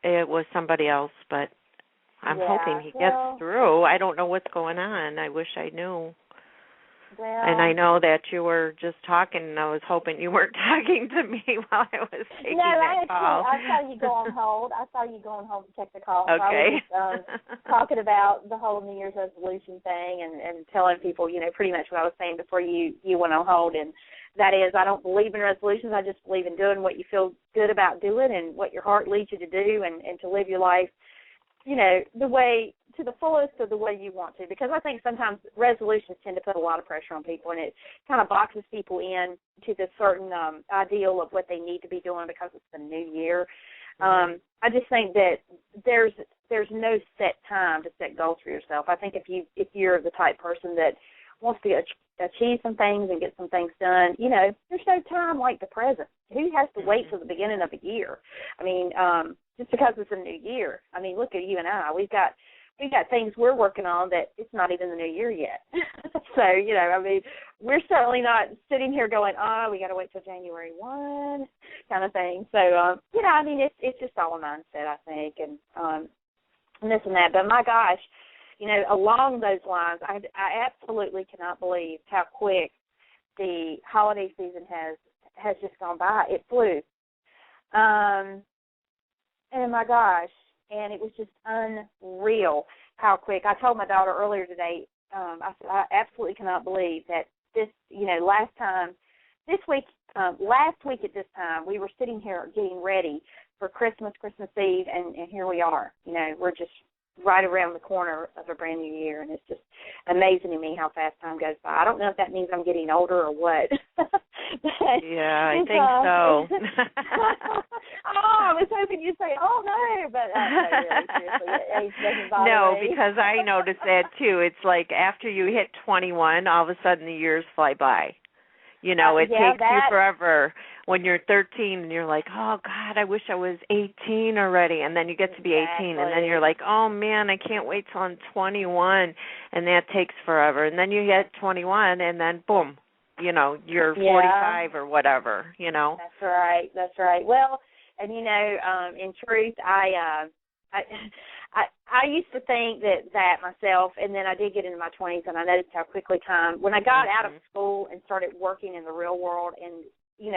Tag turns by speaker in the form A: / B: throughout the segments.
A: It was somebody else, but I'm hoping he gets through. I don't know what's going on. I wish I knew.
B: Well,
A: and I know that you were just talking, and I was hoping you weren't talking to me while I was taking that call.
B: No, I saw you go on hold. To take the call.
A: Okay.
B: So I was just, talking about the whole New Year's resolution thing and telling people, pretty much what I was saying before you went on hold. And that is, I don't believe in resolutions. I just believe in doing what you feel good about doing and what your heart leads you to do and to live your life, the way to the fullest of the way you want to, because I think sometimes resolutions tend to put a lot of pressure on people, and it kind of boxes people in to this certain ideal of what they need to be doing because it's the new year. I just think that there's no set time to set goals for yourself. I think if you're the type person that wants to achieve some things and get some things done, there's no time like the present. Who has to wait till the beginning of the year? I mean, just because it's a new year. I mean, look at you and I. We've got things we're working on that it's not even the new year yet. So, I mean, we're certainly not sitting here going, we got to wait till January 1 kind of thing. So, I mean, it's just all a mindset, I think, and this and that. But my gosh, along those lines, I absolutely cannot believe how quick the holiday season has just gone by. It flew. And my gosh, and it was just unreal how quick. I told my daughter earlier today, I said, I absolutely cannot believe that this, last week at this time, we were sitting here getting ready for Christmas Eve, and here we are. We're just right around the corner of a brand new year, and it's just amazing to me how fast time goes by. I don't know if that means I'm getting older or what.
A: Yeah, I think so.
B: I was hoping you'd say, oh, no, but no, really, seriously, age doesn't bother me.
A: Because I noticed that, too. It's like after you hit 21, all of a sudden the years fly by. It takes you forever when you're 13 and you're like, oh, God, I wish I was 18 already. And then you get to be 18 and then you're like, oh, man, I can't wait till I'm 21. And that takes forever. And then you get 21 and then, boom, you're 45 or whatever,
B: That's right. Well, and, in truth, I used to think that myself, and then I did get into my 20s, and I noticed how quickly when I got out of school and started working in the real world and,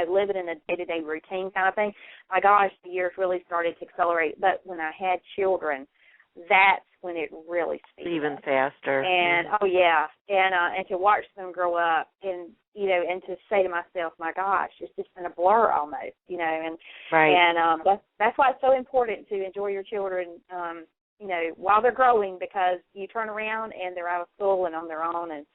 B: living in a day-to-day routine kind of thing, my gosh, the years really started to accelerate. But when I had children, that's when it really speeds
A: even faster.
B: And, and to watch them grow up and, and to say to myself, my gosh, it's just been a blur almost, and that's why it's so important to enjoy your children, while they're growing, because you turn around and they're out of school and on their own, and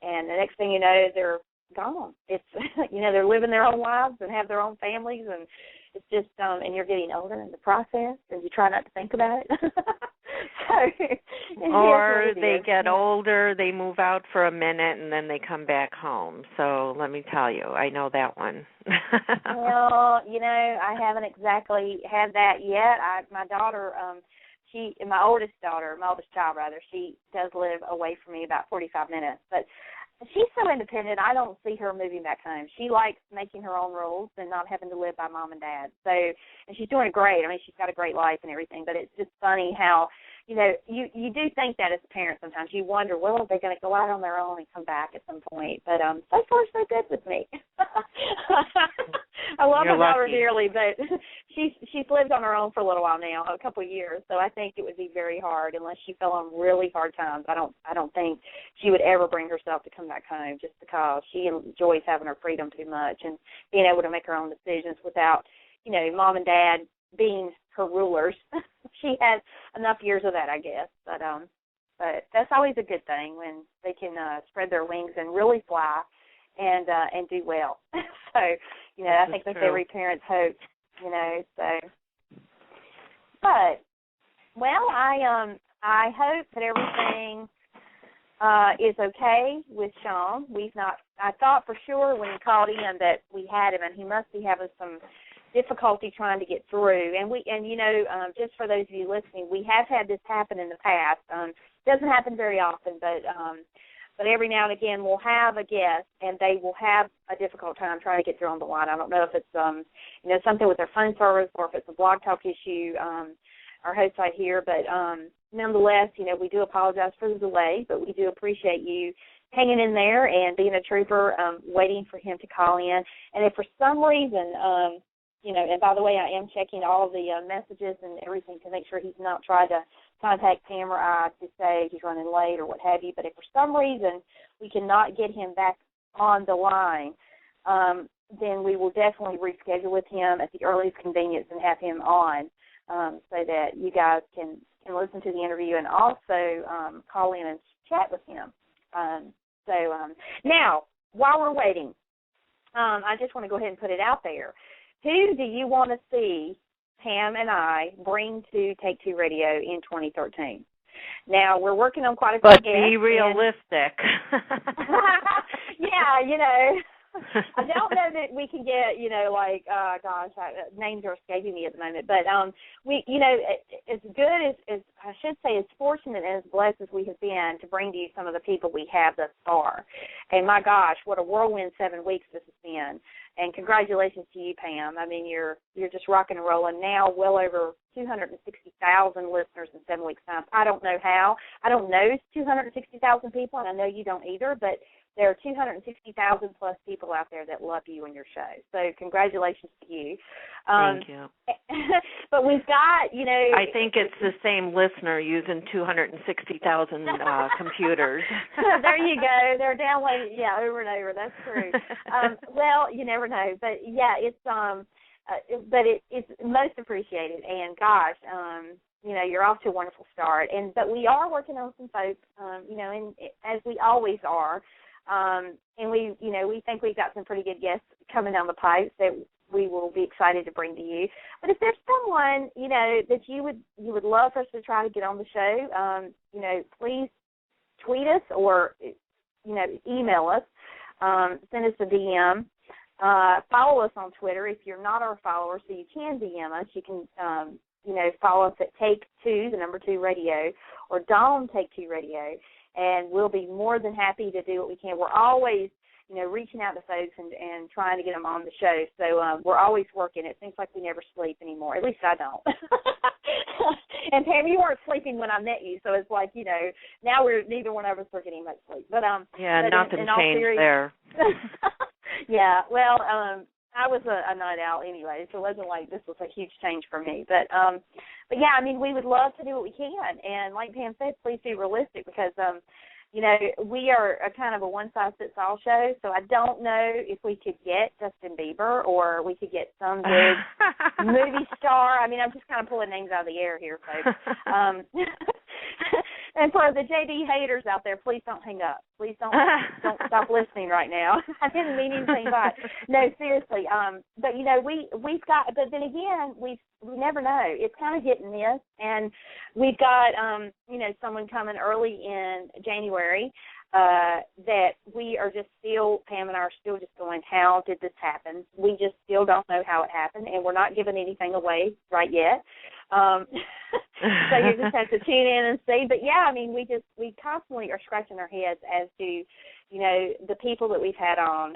B: the next thing you know, they're gone. It's, they're living their own lives and have their own families, and it's just, and you're getting older in the process, and you try not to think about it.
A: Or they get older, they move out for a minute, and then they come back home. So let me tell you, I know that one.
B: Well, I haven't exactly had that yet. My daughter, my oldest child, she does live away from me about 45 minutes, but she's so independent, I don't see her moving back home. She likes making her own rules and not having to live by mom and dad. So, and she's doing great. I mean, she's got a great life and everything, but it's just funny how, you do think that as a parent sometimes. You wonder, well, are they going to go out on their own and come back at some point? But so far, so good with me. I love my daughter dearly, but she's lived on her own for a little while now, a couple of years. So I think it would be very hard unless she fell on really hard times. I don't think she would ever bring herself to come back home, just because she enjoys having her freedom too much and being able to make her own decisions without, mom and dad being her rulers. She has enough years of that, I guess. But that's always a good thing when they can spread their wings and really fly and do well. So, I think that's every parent's hope, so. But, well, I hope that everything is okay with Sean. I thought for sure when he called in that we had him, and he must be having some difficulty trying to get through. And just for those of you listening, we have had this happen in the past. It doesn't happen very often, but But every now and again we'll have a guest, and they will have a difficult time trying to get through on the line. I don't know if it's something with their phone service or if it's a blog talk issue, our host site here. But nonetheless, we do apologize for the delay, but we do appreciate you hanging in there and being a trooper, waiting for him to call in. And if for some reason, and by the way, I am checking all the messages and everything to make sure he's not tried to contact Pam or I to say he's running late or what have you. But if for some reason we cannot get him back on the line, then we will definitely reschedule with him at the earliest convenience and have him on so that you guys can listen to the interview and also call in and chat with him. Now, while we're waiting, I just want to go ahead and put it out there. Who do you want to see Pam and I bring to Take Two Radio in 2013? Now, we're working on quite a few guests.
A: But be realistic.
B: Yeah, I don't know that we can get, names are escaping me at the moment. But we, as good as I should say, as fortunate and as blessed as we have been to bring to you some of the people we have thus far. And my gosh, what a whirlwind 7 weeks this has been. And congratulations to you, Pam. I mean, you're just rocking and rolling now. Well over 260,000 listeners in 7 weeks' time. I don't know how. I don't know 260,000 people, and I know you don't either. But there are 260,000 plus people out there that love you and your show. So congratulations to you.
A: Thank you.
B: But we've got,
A: I think it's the same listener using 260,000 computers.
B: There you go. They're downloading, over and over. That's true. Well, you never know. But, yeah, it's it's most appreciated. And, gosh, you're off to a wonderful start. But we are working on some folks, and as we always are. And we think we've got some pretty good guests coming down the pipe that we will be excited to bring to you. But if there's someone, that you would love for us to try to get on the show, please tweet us or, email us, send us a DM, follow us on Twitter if you're not our follower, so you can DM us. You can, follow us at Take Two, the number 2 radio, or Dawn Take Two Radio. And we'll be more than happy to do what we can. We're always, reaching out to folks and trying to get them on the show. So we're always working. It seems like we never sleep anymore. At least I don't. And Pam, you weren't sleeping when I met you, so it's like, now neither one of us are getting much sleep. But
A: nothing changed there.
B: Yeah, well, I was a night owl anyway, so it wasn't like this was a huge change for me. But yeah, I mean, we would love to do what we can. And like Pam said, please be realistic because, we are a kind of a one-size-fits-all show, so I don't know if we could get Justin Bieber or we could get some big movie star. I mean, I'm just kind of pulling names out of the air here, folks. And for the JD haters out there, please don't hang up. Please don't stop listening right now. I didn't mean anything by it. No, seriously. But we've got. But then again, we never know. It's kind of hit and miss. And we've got someone coming early in January that we are just still. Pam and I are still just going. How did this happen? We just still don't know how it happened, and we're not giving anything away right yet. So you just have to tune in and see. But yeah, I mean, we constantly are scratching our heads as to, the people that we've had on,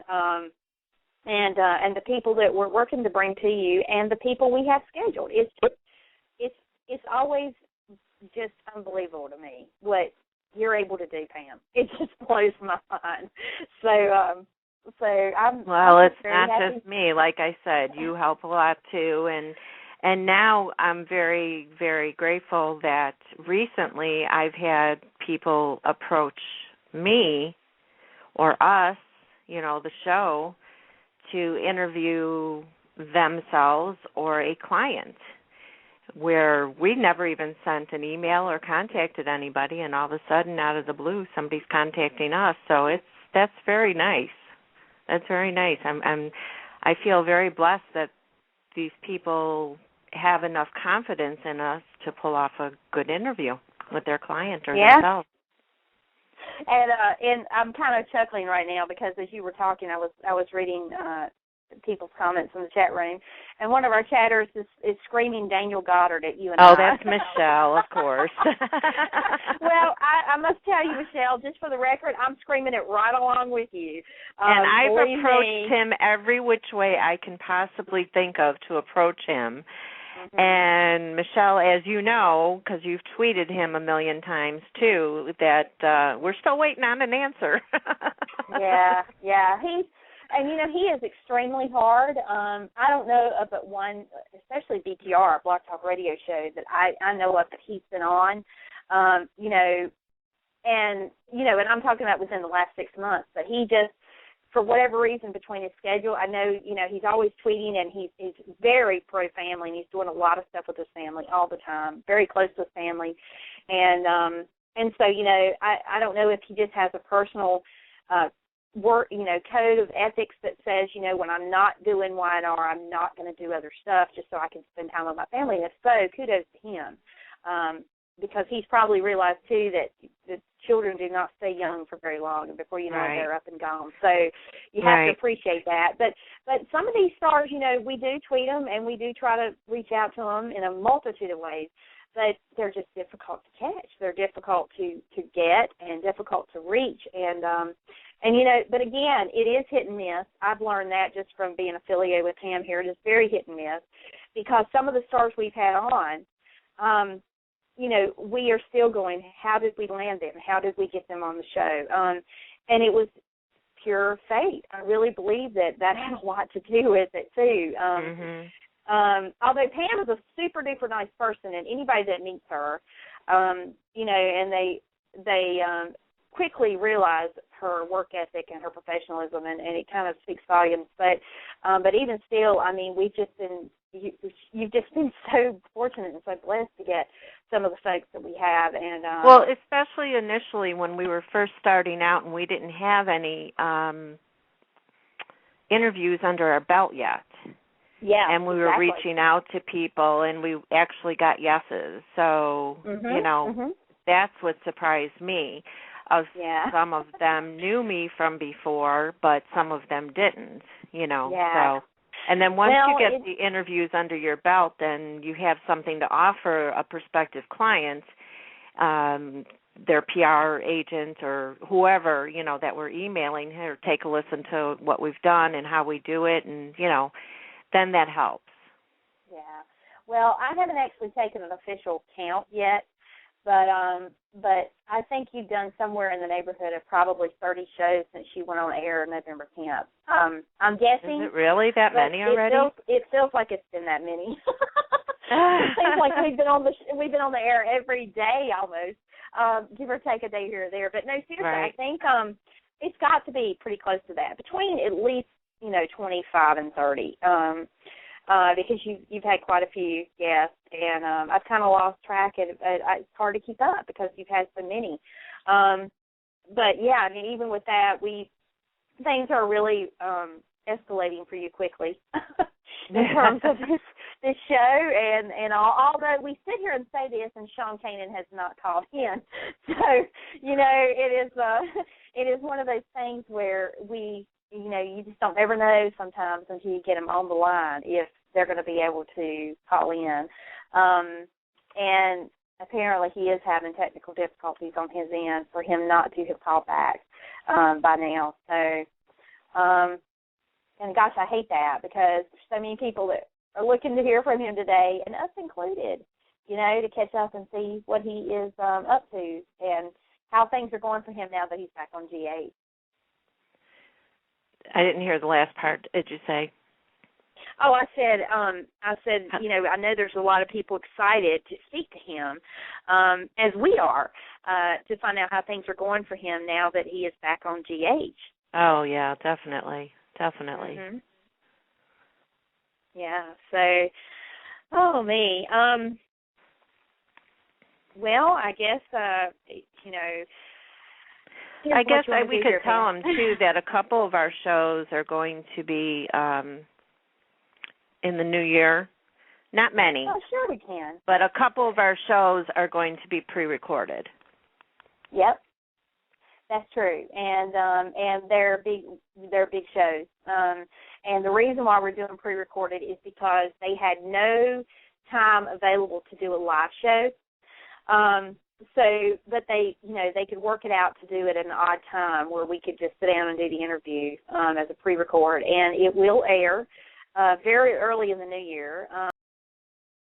B: and the people that we're working to bring to you, and the people we have scheduled. It's always just unbelievable to me what you're able to do, Pam. It just blows my mind. So I'm.
A: Well, it's
B: very
A: not
B: happy.
A: just me. Like I said, you help a lot too, and now I'm very, very grateful that recently I've had people approach me or us, the show, to interview themselves or a client where we never even sent an email or contacted anybody, and all of a sudden, out of the blue, somebody's contacting us. So that's very nice. That's very nice. I feel very blessed that these people have enough confidence in us to pull off a good interview with their client or themselves.
B: And I'm kind of chuckling right now because as you were talking, I was reading people's comments in the chat room. And one of our chatters is screaming Daniel Goddard at you and
A: I.
B: I.
A: Oh, that's Michelle, of course.
B: Well, I must tell you, Michelle, just for the record, I'm screaming it right along with you.
A: And I've approached him every which way I can possibly think of to approach him. Mm-hmm. And Michelle, as you know, because you've tweeted him a million times too, that we're still waiting on an answer.
B: Yeah. And, he is extremely hard. I don't know of but one, especially BTR, Blog Talk Radio show, that I know of that he's been on, and I'm talking about within the last 6 months, but he just, for whatever reason, between his schedule, I know, he's always tweeting, and he's very pro-family, and he's doing a lot of stuff with his family all the time, very close to his family. And so, I don't know if he just has a personal code of ethics that says, when I'm not doing Y&R, I'm not going to do other stuff just so I can spend time with my family. And if so, kudos to him, because he's probably realized, too, that the children do not stay young for very long, and before you know it, they're up and gone. So you have to appreciate that. But some of these stars, we do tweet them, and we do try to reach out to them in a multitude of ways, but they're just difficult to catch. They're difficult to get and difficult to reach. And but again, it is hit and miss. I've learned that just from being affiliated with him here. It is very hit and miss, because some of the stars we've had on, we are still going, how did we land them? How did we get them on the show? And it was pure fate. I really believe that had a lot to do with it, too. Although Pam is a super-duper nice person, and anybody that meets her, and they quickly realize her work ethic and her professionalism, and it kind of speaks volumes. But even still, I mean, you've just been so fortunate and so blessed to get some of the folks that we have. And
A: well, especially initially when we were first starting out and we didn't have any interviews under our belt yet.
B: Yeah,
A: and we were reaching out to people, and we actually got yeses. So, that's what surprised me. Some of them knew me from before, but some of them didn't, So, and then once you get the interviews under your belt, then you have something to offer a prospective client, their PR agent or whoever, that we're emailing, here, take a listen to what we've done and how we do it, and, then that helps.
B: Yeah. Well, I haven't actually taken an official count yet, but I think you've done somewhere in the neighborhood of probably 30 shows since you went on air November 10th. I'm guessing.
A: Is it really that many already?
B: It feels like it's been that many. It seems like we've been on the air every day almost, give or take a day here or there. But no, seriously, I think it's got to be pretty close to that, between at least 25 and 30, because you've had quite a few guests, and I've kind of lost track, and it's hard to keep up because you've had so many. But yeah, I mean, even with that, things are really escalating for you quickly in terms of this show, and although we sit here and say this, and Sean Kanan has not called in, so it is one of those things where you just don't ever know sometimes until you get them on the line if they're going to be able to call in. And apparently he is having technical difficulties on his end for him not to have called back by now. So, and gosh, I hate that, because there's so many people that are looking to hear from him today, and us included, to catch up and see what he is up to and how things are going for him now that he's back on G8.
A: I didn't hear the last part. Did you say?
B: Oh, I said, I know there's a lot of people excited to speak to him, as we are, to find out how things are going for him now that he is back on GH.
A: Oh, yeah, definitely. Mm-hmm.
B: Yeah, so, me. Well, I guess,
A: I guess we could tell them, too, that a couple of our shows are going to be in the new year. Not many.
B: Oh, sure we can.
A: But a couple of our shows are going to be pre-recorded.
B: Yep. That's true, and they're big shows. And the reason why we're doing pre-recorded is because they had no time available to do a live show. But they could work it out to do it at an odd time where we could just sit down and do the interview as a pre-record, and it will air very early in the new year.